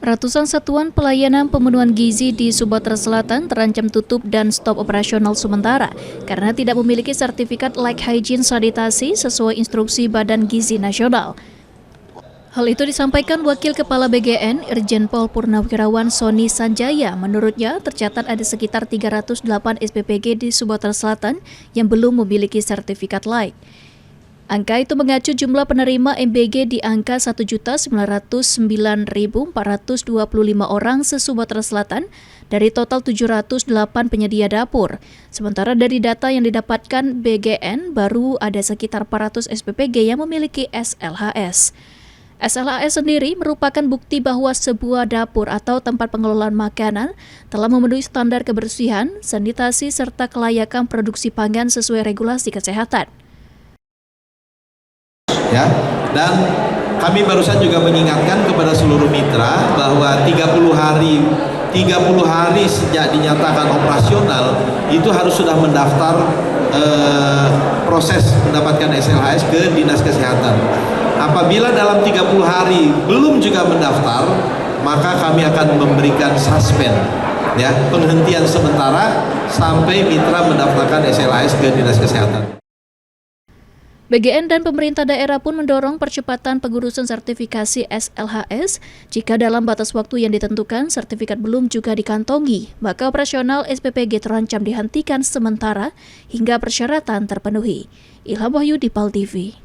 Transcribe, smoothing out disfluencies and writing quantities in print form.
Ratusan satuan pelayanan pemenuhan gizi di Sumatera Selatan terancam tutup dan stop operasional sementara karena tidak memiliki sertifikat layak hygiene sanitasi sesuai instruksi Badan Gizi Nasional. Hal itu disampaikan Wakil Kepala BGN Irjen Pol Purnawirawan Sony Sanjaya. Menurutnya, tercatat ada sekitar 308 SPPG di Sumatera Selatan yang belum memiliki sertifikat layak. Angka itu mengacu jumlah penerima MBG di angka 1.909.425 orang se-Sumatera Selatan dari total 708 penyedia dapur. Sementara dari data yang didapatkan BGN, baru ada sekitar 400 SPPG yang memiliki SLHS. SLHS sendiri merupakan bukti bahwa sebuah dapur atau tempat pengelolaan makanan telah memenuhi standar kebersihan, sanitasi, serta kelayakan produksi pangan sesuai regulasi kesehatan. Ya, dan kami barusan juga mengingatkan kepada seluruh mitra bahwa 30 hari sejak dinyatakan operasional itu harus sudah mendaftar proses mendapatkan SLHS ke Dinas Kesehatan. Apabila dalam 30 hari belum juga mendaftar, maka kami akan memberikan suspend, ya, penghentian sementara sampai mitra mendaftarkan SLHS ke Dinas Kesehatan. BGN dan pemerintah daerah pun mendorong percepatan pengurusan sertifikasi SLHS. Jika dalam batas waktu yang ditentukan sertifikat belum juga dikantongi, maka operasional SPPG terancam dihentikan sementara hingga persyaratan terpenuhi. Ilham Wahyudi, PAL TV.